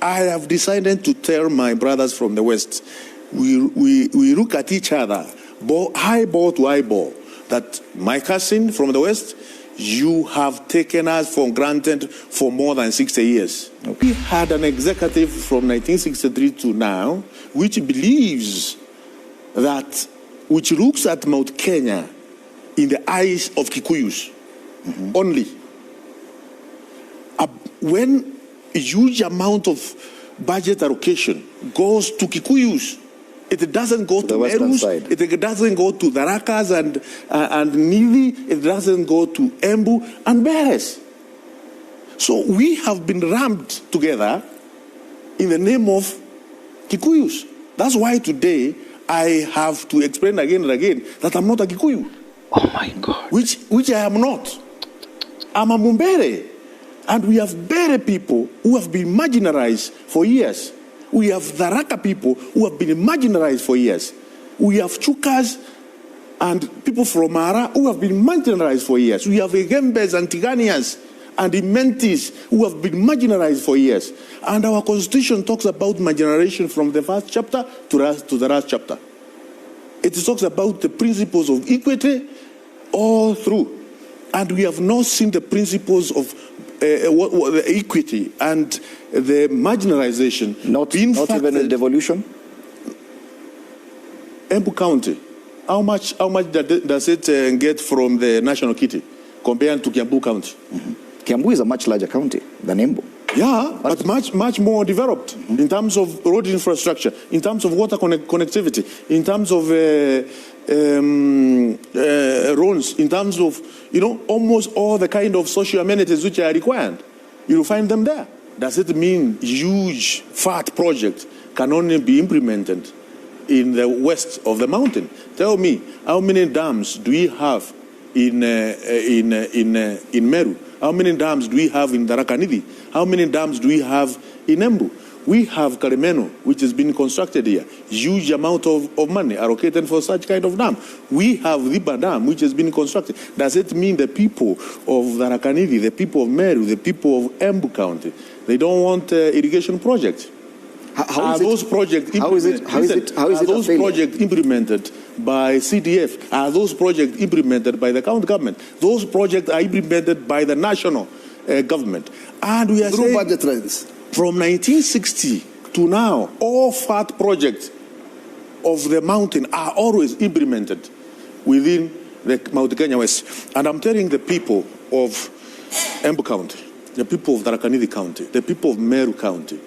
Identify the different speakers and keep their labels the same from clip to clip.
Speaker 1: I have decided to tell my brothers from the West, we look at each other, eyeball to eyeball, that my cousin from the West, you have taken us for granted for more than 60 years. Okay. We had an executive from 1963 to now, which believes that, which looks at Mount Kenya in the eyes of Kikuyus only. When a huge amount of budget allocation goes to Kikuyus, it doesn't go to Mbeere, it doesn't go to the Rakas and Nithi, it doesn't go to Embu and Mbeere. So we have been rammed together in the name of Kikuyus. That's why today I have to explain again and again that I'm not a Kikuyu.
Speaker 2: Oh my God.
Speaker 1: Which I am not. I'm a Mbeere. And we have Mbeere people who have been marginalized for years. We have the Raka people who have been marginalized for years. We have Chukas and people from Mara who have been marginalized for years. We have Egembes and Tiganians and Imentis who have been marginalized for years. And our constitution talks about marginalization from the first chapter to the last chapter. It talks about the principles of equity all through. And we have not seen the principles of equity and the marginalization.
Speaker 2: Not even in devolution?
Speaker 1: Embu County, how much does it get from the national kitty compared to Kiambu County?
Speaker 2: Kiambu is a much larger county than Embu.
Speaker 1: Yeah, but much more developed in terms of road infrastructure, in terms of water connectivity, in terms of roads, in terms of, almost all the kind of social amenities which are required. You'll find them there. Does it mean huge, fat project can only be implemented in the west of the mountain? Tell me, how many dams do we have in Meru? How many dams do we have in Darakanithi? How many dams do we have in Embu? We have Karimeno, which has been constructed here. Huge amount of money allocated for such kind of dam. We have Riba Dam, which has been constructed. Does it mean the people of Darakanithi, the people of Meru, the people of Embu County, they don't want irrigation projects? Are those projects implemented by CDF? Are those projects implemented by the county government? Those projects are implemented by the national government. And we are saying,
Speaker 3: budget trends.
Speaker 1: From 1960 to now, all fat projects of the mountain are always implemented within the Mount Kenya West. And I'm telling the people of Embu County, the people of Darakanithi County, the people of Meru County,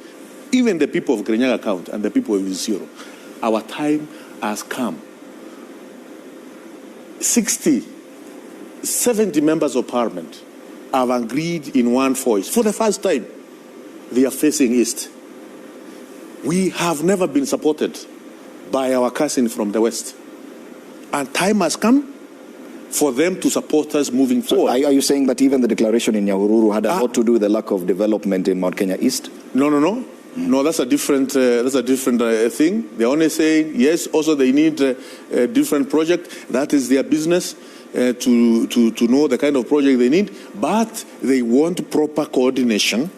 Speaker 1: even the people of Kirinyaga County and the people of Isiolo, our time has come. 70 members of parliament have agreed in one voice. For the first time, they are facing east. We have never been supported by our cousin from the west. And time has come for them to support us moving forward.
Speaker 2: Are you saying that even the declaration in Nyahururu had a lot to do with the lack of development in Mount Kenya East?
Speaker 1: No. No, that's a different thing. They're only saying, yes, also they need a different project. That is their business to know the kind of project they need. But they want proper coordination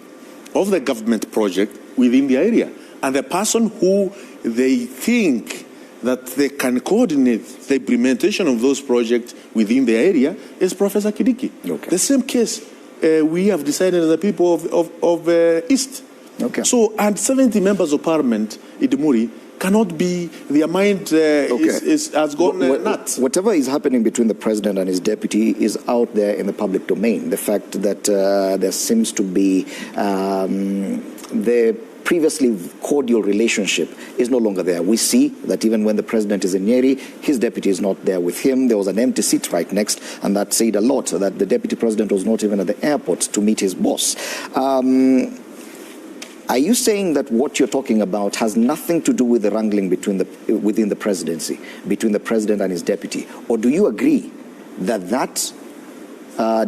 Speaker 1: of the government project within the area. And the person who they think that they can coordinate the implementation of those projects within the area is Professor Kidiki.
Speaker 2: Okay.
Speaker 1: The same case we have decided as the people of East.
Speaker 2: Okay.
Speaker 1: So, and 70 members of parliament in Demuri cannot be, their mind has gone nuts.
Speaker 2: Whatever is happening between the president and his deputy is out there in the public domain. The fact that there seems to be the previously cordial relationship is no longer there. We see that even when the president is in Nyeri, his deputy is not there with him. There was an empty seat right next, and that said a lot, that the deputy president was not even at the airport to meet his boss. Are you saying that what you're talking about has nothing to do with the wrangling within the presidency, between the president and his deputy? Or do you agree that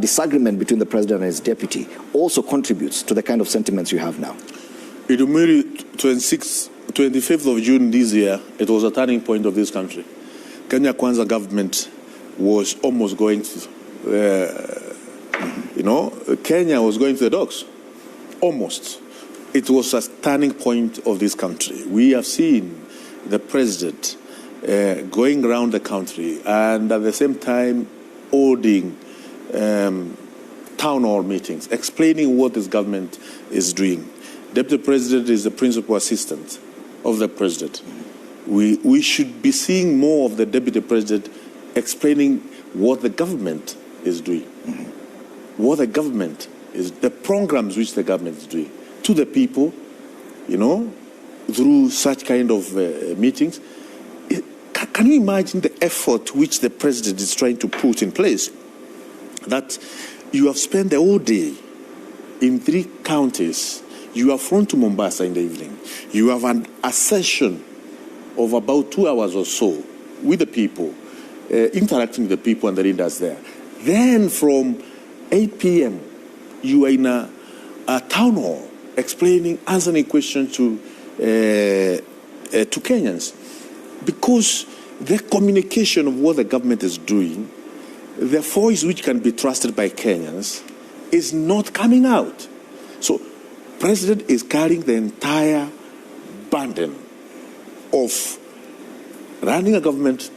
Speaker 2: disagreement between the president and his deputy also contributes to the kind of sentiments you have now?
Speaker 1: In the 25th of June this year, it was a turning point of this country. Kenya Kwanza government was almost going to, Kenya was going to the dogs. Almost. It was a turning point of this country. We have seen the president going around the country and at the same time holding town hall meetings, explaining what this government is doing. Deputy President is the principal assistant of the president. We should be seeing more of the Deputy President explaining what the government is doing, what the government is, the programs which the government is doing to the people, you know, through such kind of meetings. Can you imagine the effort which the president is trying to put in place? That you have spent the whole day in 3 counties. You have flown to Mombasa in the evening. You have a session of about 2 hours or so with the people, interacting with the people and the leaders there. Then from 8 p.m., you are in a town hall explaining, answering questions to Kenyans. Because the communication of what the government is doing, the voice which can be trusted by Kenyans, is not coming out. So, President is carrying the entire burden of running a government,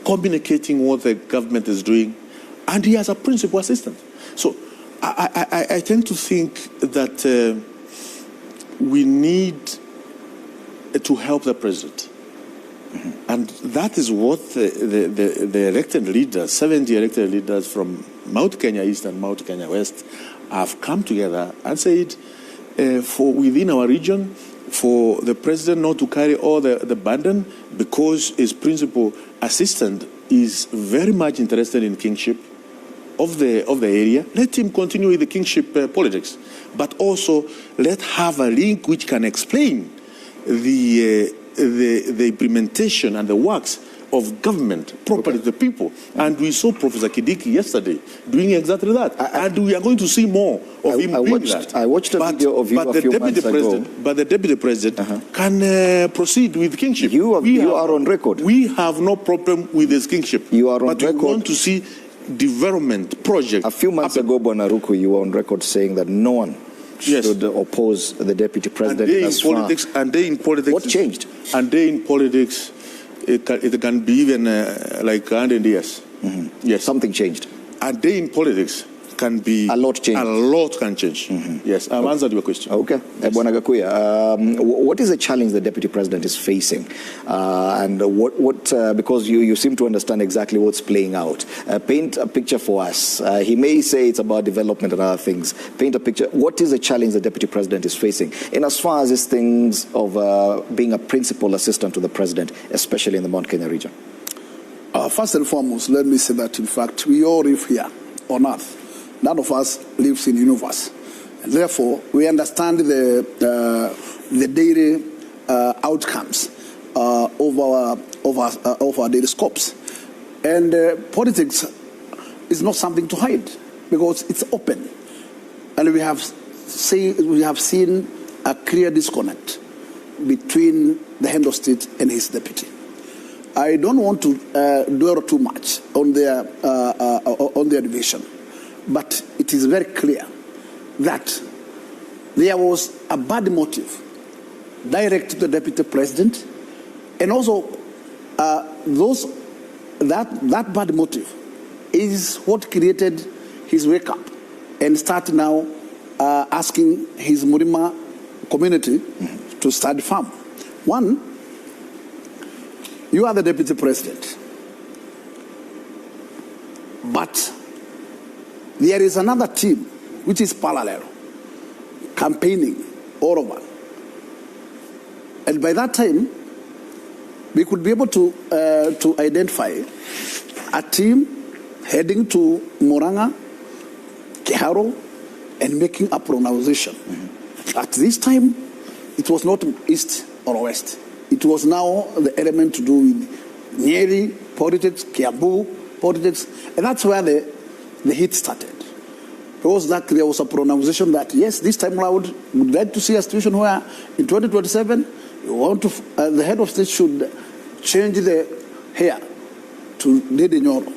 Speaker 1: communicating what the government is doing, and he has a principal assistant. So I tend to think that we need to help the president. And that is what the elected leaders, 70 elected leaders from Mount Kenya East and Mount Kenya West have come together and said, for within our region, for the president not to carry all the burden because his principal assistant is very much interested in kingship of the area. Let him continue with the kingship politics, but also let have a link which can explain the implementation and the works of government properly to the people. And we saw Professor Kidiki yesterday doing exactly that. And we are going to see more of him doing that.
Speaker 2: I watched a video of you a few months ago.
Speaker 1: But the deputy president can proceed with kingship.
Speaker 2: You are on record.
Speaker 1: We have no problem with his kingship.
Speaker 2: You are on record.
Speaker 1: But we want to see development project.
Speaker 2: A few months ago, Ruku, you were on record saying that no one should oppose the deputy president.
Speaker 1: And they in politics.
Speaker 2: What changed?
Speaker 1: And they in politics, it can be even like 100 years. Yes.
Speaker 2: Something changed.
Speaker 1: And they in politics can be...
Speaker 2: A lot changed.
Speaker 1: A lot can change. Yes, I've answered your question.
Speaker 2: Okay.
Speaker 1: Yes.
Speaker 2: What is the challenge the deputy president is facing? And because you seem to understand exactly what's playing out. Paint a picture for us. He may say it's about development and other things. Paint a picture. What is the challenge the deputy president is facing? In as far as these things of being a principal assistant to the president, especially in the Mount Kenya region?
Speaker 3: First and foremost, let me say that, in fact, we all live here on earth. None of us lives in the universe. And therefore, we understand the daily outcomes of our daily scopes. And politics is not something to hide because it's open. And we have seen a clear disconnect between the head of state and his deputy. I don't want to dwell too much on their division. But it is very clear that there was a bad motive direct to the deputy president, and also that bad motive is what created his wake up and start now asking his Murima community to start farm. One, you are the deputy president, but there is another team which is parallel, campaigning all over. And by that time, we could be able to identify a team heading to Murang'a, Kiharo, and making a pronunciation. At this time, it was not east or west. It was now the element to do with Nyeri politics, Kiambu politics, and that's where the hit started. Because that there was a pronunciation that, yes, this time around, we'd like to see a situation where in 2027, we want to, the head of state should change the hair to Dede Nyoro,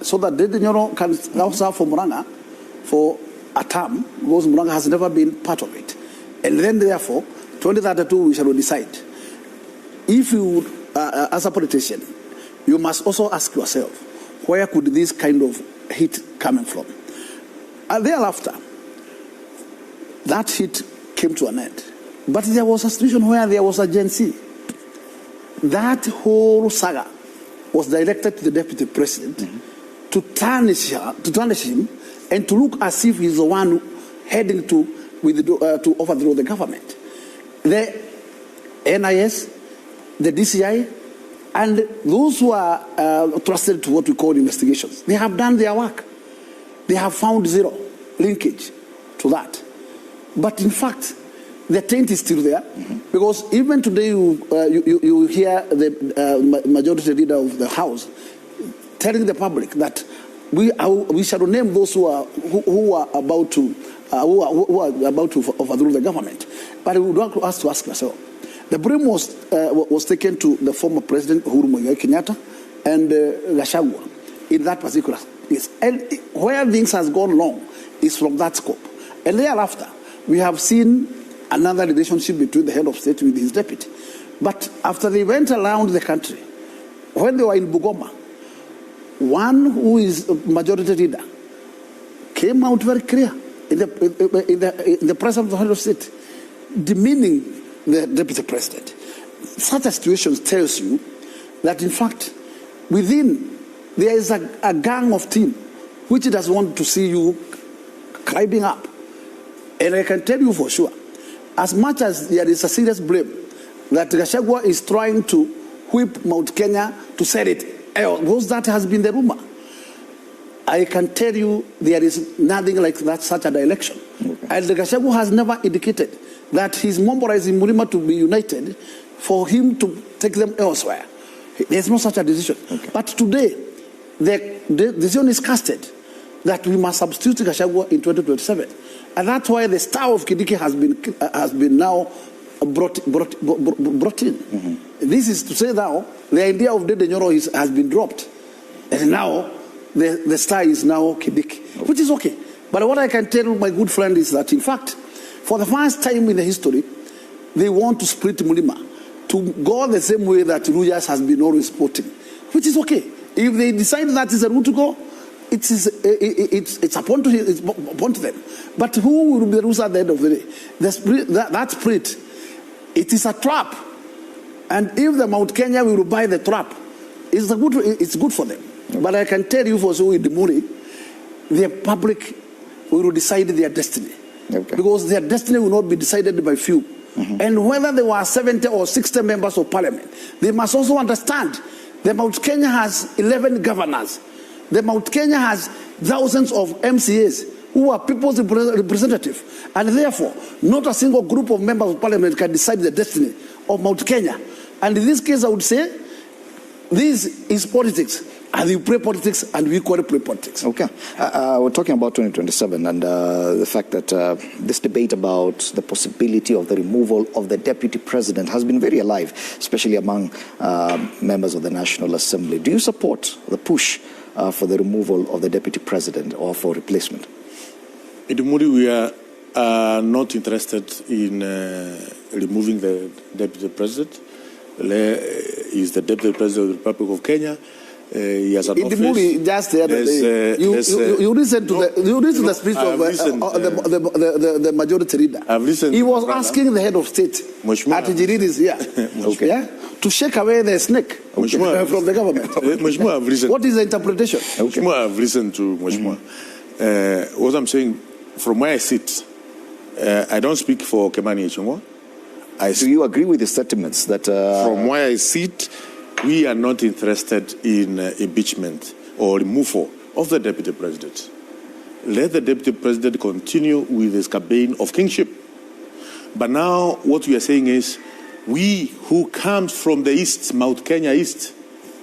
Speaker 3: so that Dede Nyoro can now serve for Murang'a for a term, because Murang'a has never been part of it. And then, therefore, 2032, we shall decide. If you, as a politician, you must also ask yourself, where could this kind of hit coming from? And thereafter, that hit came to an end. But there was a situation where there was a Gen Z. That whole saga was directed to the deputy president to tarnish him and to look as if he's the one heading to overthrow the government. The NIS, the DCI, and those who are trusted to what we call investigations, they have done their work. They have found zero linkage to that. But in fact, the taint is still there, because even today you hear the majority leader of the House telling the public that we shall name those who are about to overthrow the government. But we would like us to ask ourselves. The blame was taken to the former president Uhuru Kenyatta and Gachagua in that particular case. And where things has gone wrong is from that scope. And thereafter, we have seen another relationship between the head of state with his deputy. But after they went around the country, when they were in Bugoma, one who is a majority leader came out very clear in the presence of the head of state, demeaning the deputy president. Such a situation tells you that, in fact, within there is a gang of team which does want to see you climbing up. And I can tell you for sure, as much as there is a serious blame that Gachagua is trying to whip Mount Kenya to set it, because that has been the rumor, I can tell you there is nothing like that, such an election. Okay. And Gachagua has never indicated that he's mobilizing Murima to be united for him to take them elsewhere. There's no such a decision. Okay. But today, the decision is casted that we must substitute Gachagua in 2027. And that's why the star of Kidiki has been now brought in. This is to say now, the idea of Dede Nyoro has been dropped. And now, the star is now Kidiki, which is okay. But what I can tell my good friend is that, in fact, for the first time in the history, they want to split Mulima to go the same way that Rujas has been always supporting, which is okay. If they decide that is the route to go, it's upon to them. But who will be the loser at the end of the day? The split, that split, it is a trap. And if the Mount Kenya will buy the trap, it's good for them. Okay. But I can tell you for sure, in the Mbeere, the public will decide their destiny. Okay. Because their destiny will not be decided by few. And whether there were 70 or 60 members of parliament, they must also understand that Mount Kenya has 11 governors. The Mount Kenya has thousands of MCAs who are people's representatives. And therefore, not a single group of members of parliament can decide the destiny of Mount Kenya. And in this case, I would say, this is politics. And you play politics, and we equally play politics.
Speaker 2: Okay. We're talking about 2027 and the fact that this debate about the possibility of the removal of the deputy president has been very alive, especially among members of the National Assembly. Do you support the push for the removal of the deputy president or for replacement?
Speaker 1: In the Mbeere, we are not interested in removing the deputy president. He is the deputy president of the Republic of Kenya. He has an office.
Speaker 3: Mbeere, just the other day, you listen to the speech of the majority leader.
Speaker 1: I've listened.
Speaker 3: He was asking the head of state at Jiriri's here, okay, to shake away the snake from the government. What is the interpretation?
Speaker 1: I've listened to Mheshimiwa. What I'm saying, from where I sit, I don't speak for Kimani Ichung'wah.
Speaker 2: Do you agree with the sentiments that
Speaker 1: from where I sit, we are not interested in impeachment or removal of the deputy president. Let the deputy president continue with his campaign of kingship. But now what we are saying is, we who comes from the east, Mount Kenya East,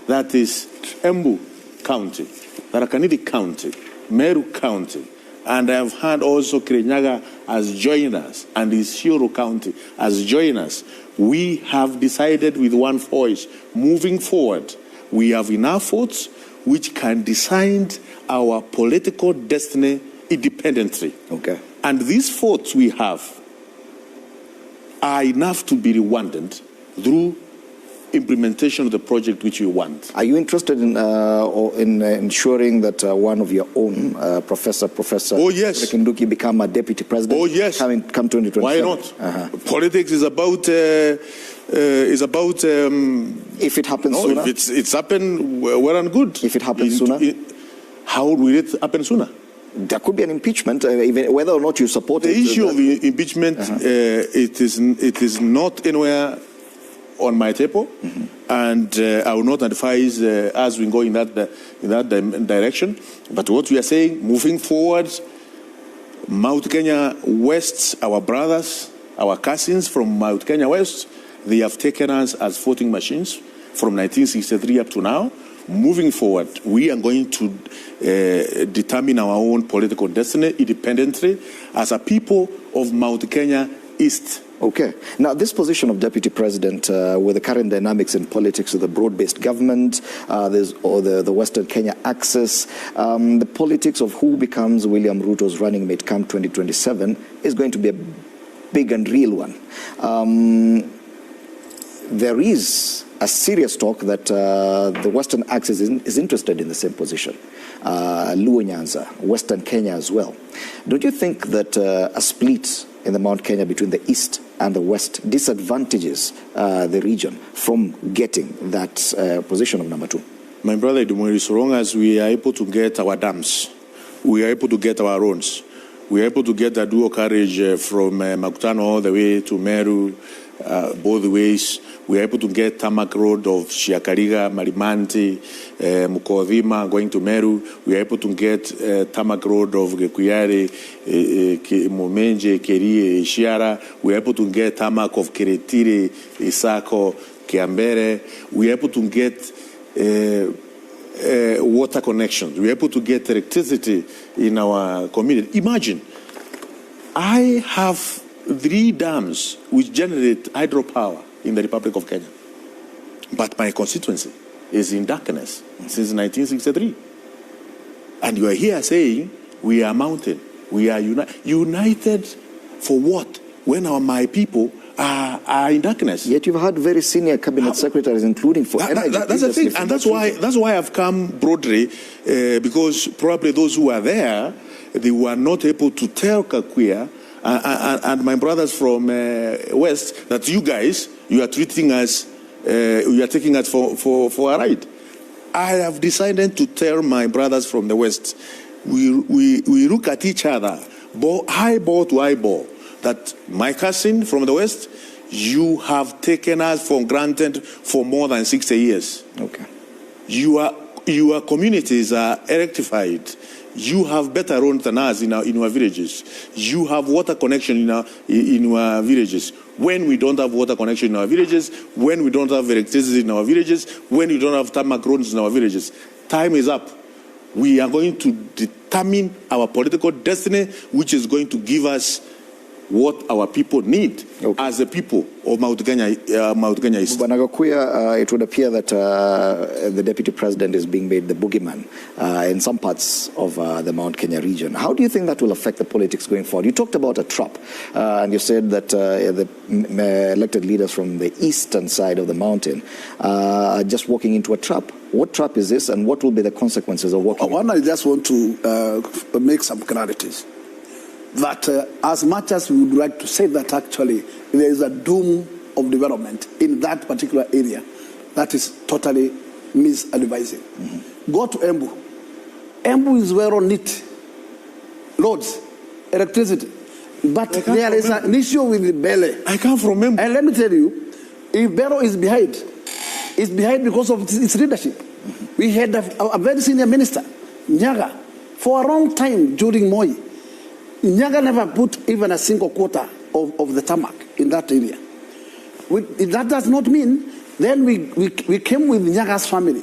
Speaker 1: that is Embu County, Tharaka Nithi County, Meru County, and I have had also Kirinyaga as join us, and Isiolo County as join us. We have decided with one voice, moving forward, we have enough votes which can decide our political destiny independently.
Speaker 2: Okay.
Speaker 1: And these votes we have, are enough to be rewarded through implementation of the project which we want.
Speaker 2: Are you interested in ensuring that one of your own, Professor
Speaker 1: Oh, yes.
Speaker 2: Kinduki, become a deputy president?
Speaker 1: Oh, yes.
Speaker 2: Come 2027?
Speaker 1: Why not? Politics is about
Speaker 2: if it happens sooner?
Speaker 1: If it's happened, well and good.
Speaker 2: If it happens sooner?
Speaker 1: How will it happen sooner?
Speaker 2: There could be an impeachment, even whether or not you support
Speaker 1: it. The issue of impeachment, it is not anywhere on my table, and I will not advise us we go in that direction. But what we are saying, moving forward, Mount Kenya West, our brothers, our cousins from Mount Kenya West, they have taken us as voting machines from 1963 up to now. Moving forward, we are going to determine our own political destiny independently as a people of Mount Kenya East.
Speaker 2: Okay. Now, this position of deputy president, with the current dynamics in politics, with the broad-based government, there's the Western Kenya axis, the politics of who becomes William Ruto's running mate come 2027 is going to be a big and real one. There is a serious talk that the Western axis is interested in the same position. Luo Nyanza, Western Kenya as well. Don't you think that a split in the Mount Kenya between the East and the West disadvantages the region from getting that position of number 2?
Speaker 1: My brother Idumori, so long as we are able to get our dams, we are able to get our roads, we are able to get a dual carriage from Makutano all the way to Meru, both ways. We are able to get tarmac road of Shiakariga, Marimanti, Mukodhima going to Meru. We are able to get tarmac road of Kikuyus, Momenje, Kerie, Shiara. We are able to get tarmac of Keretire, Isako, Mbeere. We are able to get water connections. We are able to get electricity in our community. Imagine, I have 3 dams which generate hydropower in the Republic of Kenya. But my constituency is in darkness since 1963. And you are here saying we are mountain, we are united for what? When my people are in darkness.
Speaker 2: Yet you've had very senior cabinet secretaries, including for energy.
Speaker 1: That's the thing, and that's why I've come broadly, because probably those who are there, they were not able to tell Kakuya and my brothers from West that you guys, you are treating us, you are taking us for a ride. I have decided to tell my brothers from the West, we look at each other, eyeball to eyeball, that my cousin from the West, you have taken us for granted for more than 60 years.
Speaker 2: Okay.
Speaker 1: Your communities are electrified. You have better roads than us in our villages. You have water connection in our villages. When we don't have water connection in our villages, when we don't have electricity in our villages, when we don't have tarmac roads in our villages, time is up. We are going to determine our political destiny, which is going to give us what our people need as a people of Mount Kenya East.
Speaker 2: Banagakuya, it would appear that the deputy president is being made the boogeyman in some parts of the Mount Kenya region. How do you think that will affect the politics going forward? You talked about a trap, and you said that the elected leaders from the eastern side of the mountain are just walking into a trap. What trap is this, and what will be the consequences of walking?
Speaker 3: One, I just want to make some clarities. That as much as we would like to say that actually there is a doom of development in that particular area, that is totally misadvising. Go to Embu. Embu is well on it. Roads, electricity. But there is an issue with Mbeere.
Speaker 1: I come from Embu.
Speaker 3: And let me tell you, if Mbeere is behind, it's behind because of its leadership. We had a very senior minister, Nyaga, for a long time during Moi. Nyaga never put even a single quarter of the tarmac in that area. If that does not mean, then we came with Nyaga's family,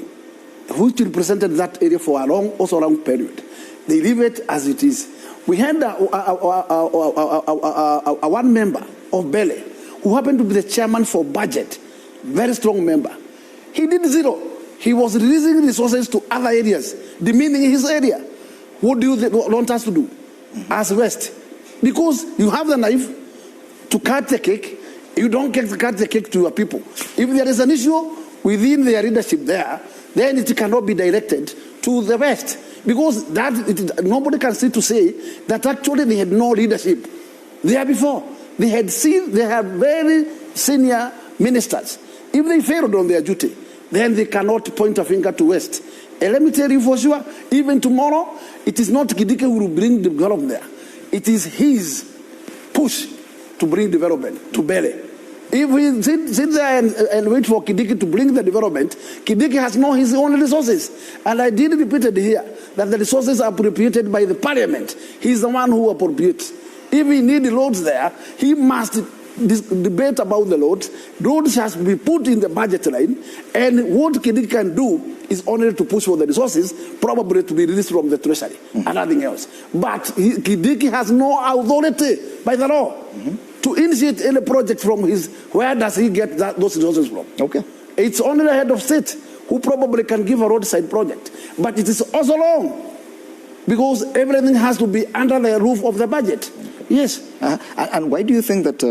Speaker 3: which represented that area for a long period. They leave it as it is. We had a one member of Mbeere who happened to be the chairman for budget, very strong member. He did zero. He was releasing resources to other areas, demeaning his area. What do you want us to do? As West, because you have the knife to cut the cake, You don't cut the cake to your people. If there is an issue within their leadership there, then it cannot be directed to the West. Because nobody can sit to say that actually they had no leadership there before. They had very senior ministers. If they failed on their duty, then they cannot point a finger to West. And let me tell you for sure, even tomorrow, it is not Kidiki who will bring development there. It is his push to bring development to Mbeere. If we sit there and wait for Kidiki to bring the development, Kidiki has no his own resources. And I did repeat it here, that the resources are appropriated by the parliament. He's the one who appropriates. If we need loads there, he must debate about the loads. Loads has to be put in the budget line, and what Kidiki can do is only to push for the resources, probably to be released from the treasury and nothing else. But Kidiki has no authority by the law to initiate any project from where does he get those resources from? Okay. It's only the head of state who probably can give a roadside project. But it is also long, because everything has to be under the roof of the budget. Yes.
Speaker 2: And why do you think that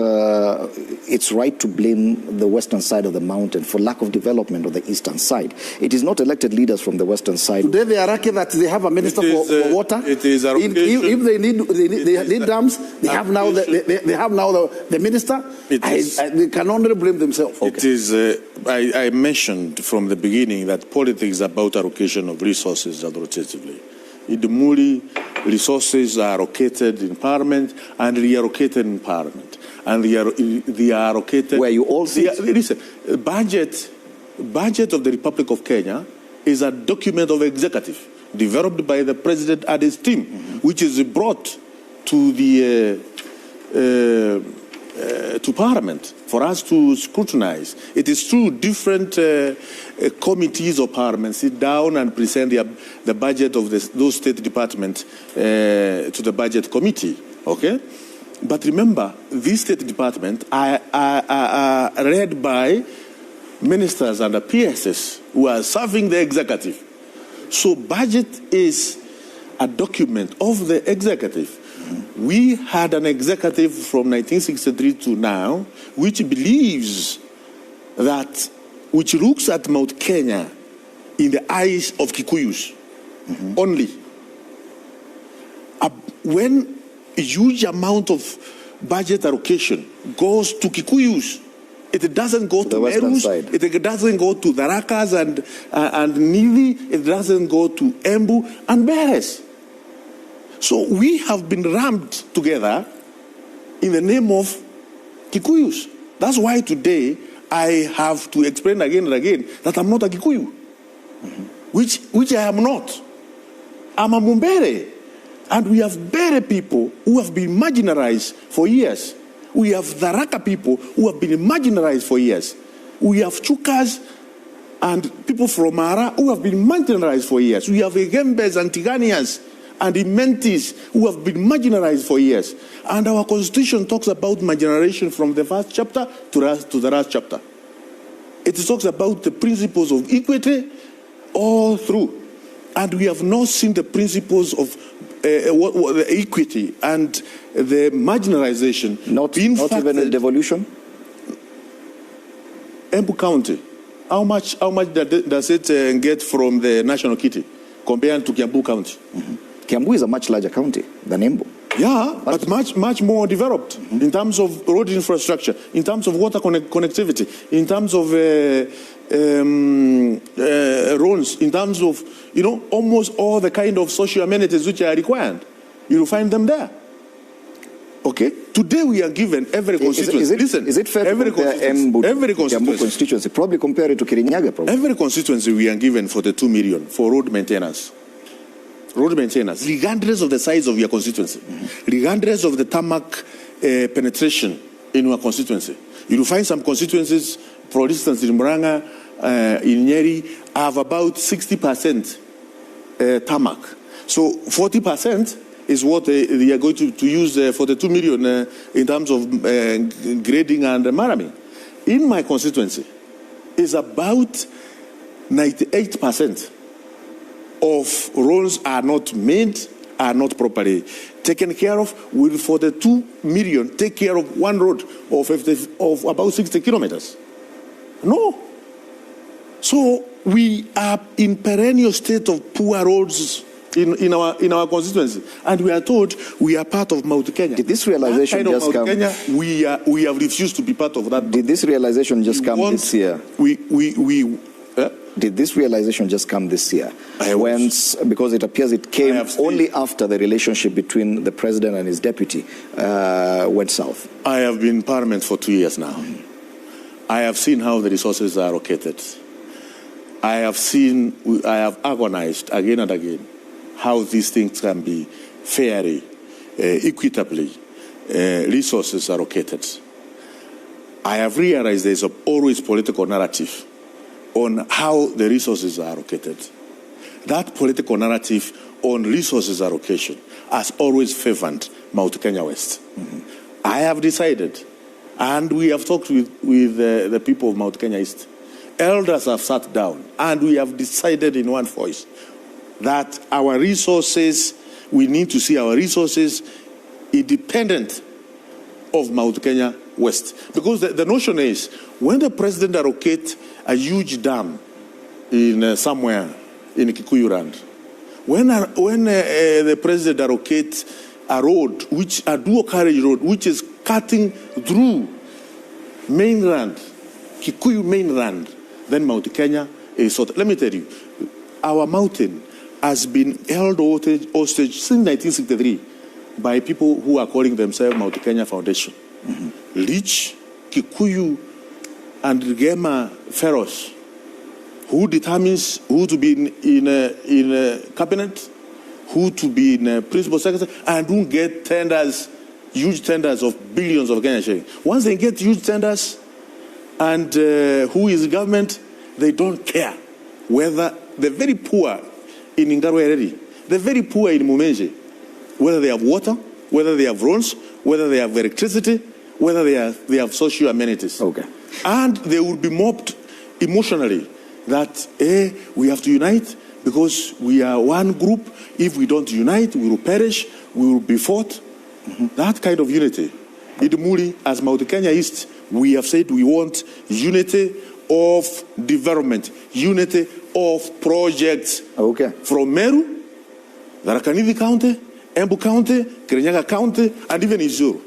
Speaker 2: it's right to blame the western side of the mountain for lack of development on the eastern side? It is not elected leaders from the western side.
Speaker 3: Today they are lucky that they have a minister for water.
Speaker 1: It is
Speaker 3: if they need dams, they have now the minister. They can only blame themselves.
Speaker 1: It is. I mentioned from the beginning that politics is about allocation of resources authoritatively. In the Muli, resources are allocated in Parliament and reallocated in Parliament. And they are allocated...
Speaker 2: Where you all see...
Speaker 1: Listen, budget of the Republic of Kenya is a document of executive developed by the President and his team, which is brought to the to Parliament for us to scrutinize. It is true, different committees of Parliament sit down and present the budget of those state departments to the budget committee, okay? But remember, these state departments are led by ministers and the PSS who are serving the executive. So budget is a document of the executive. We had an executive from 1963 to now, which believes that, which looks at Mount Kenya in the eyes of Kikuyus only. When a huge amount of budget allocation goes to Kikuyus, it doesn't go to Erus, it doesn't go to the Rakas and Nivi, it doesn't go to Embu and Mbeere. So we have been rammed together in the name of Kikuyus. That's why today I have to explain again and again that I'm not a Kikuyu, which I am not. I'm a Mbeere. And we have Mbeere people who have been marginalized for years. We have the Raka people who have been marginalized for years. We have Chukas and people from Mara who have been marginalized for years. We have Egembes and Tiganians and Imentis who have been marginalized for years. And our constitution talks about marginalization from the first chapter to the last chapter. It talks about the principles of equity all through. And we have not seen the principles of the equity and the marginalization.
Speaker 2: Not even a devolution?
Speaker 1: Embu County, how much does it get from the national kitty compared to Kiambu County?
Speaker 2: Kiambu is a much larger county than Embu.
Speaker 1: Yeah, but much more developed in terms of road infrastructure, in terms of water connectivity, in terms of roads, in terms of, almost all the kind of social amenities which are required. You will find them there. Okay? Today we are given every constituency.
Speaker 2: Is it fair to compare every constituency? Probably compare it to Kirinyaga, probably.
Speaker 1: Every constituency we are given for the 2 million for road maintenance. Road maintenance, regardless of the size of your constituency, regardless of the tarmac penetration in your constituency. You will find some constituencies, for instance, in Muranga, in Nyeri, have about 60% tarmac. So 40% is what they are going to use for the 2 million in terms of grading and maraming. In my constituency, is about 98% of roads are not made are not properly taken care of, will for the 2 million take care of one road of about 60 kilometers? No. So we are in perennial state of poor roads in our constituency, and we are told we are part of Mount Kenya.
Speaker 2: Did this realization
Speaker 1: that kind
Speaker 2: just
Speaker 1: of Mount
Speaker 2: come?
Speaker 1: Kenya, we have refused to be part of that.
Speaker 2: Did this realization just come this year? Did this realization just come this year? Because it appears it came only after the relationship between the president and his deputy went south. I have been in Parliament for 2 years now. I have seen how the resources are allocated. I have agonized again and again how these things can be fairly, equitably, resources are allocated. I have realized there is always political narrative on how the resources are allocated. That political narrative on resources allocation has always favored Mount Kenya West. I have decided, and we have talked with the people of Mount Kenya East. Elders have sat down, and we have decided in one voice that our resources, we need to see our resources independent of Mount Kenya West. Because the notion is, when the president allocates a huge dam in somewhere in Kikuyu land, when the president allocates a road, a dual carriage road, which is cutting through mainland, Kikuyu mainland, then Mount Kenya is sort of, let me tell you, our mountain has been held hostage since 1963 by people who are calling themselves Mount Kenya Foundation. Rich, Kikuyu, and Gema Feroz, who determines who to be in a cabinet, who to be in a principal secretary, and who get tenders, huge tenders of billions of Kenyan shillings. Once they get huge tenders, and who is government, they don't care whether the very poor in Ingarwe, the very poor in Mumenje, whether they have water, whether they have roads, whether they have electricity, whether they have social amenities. Okay.
Speaker 1: And they will be mobbed emotionally that we have to unite because we are one group. If we don't unite, we will perish, we will be fought. That kind of unity. Idumuli, as Mount Kenya East, we have said we want unity of development, unity of projects.
Speaker 2: Okay.
Speaker 1: From Meru, Tharaka Nithi County, Embu County, Kirinyaga County, and even Izuru.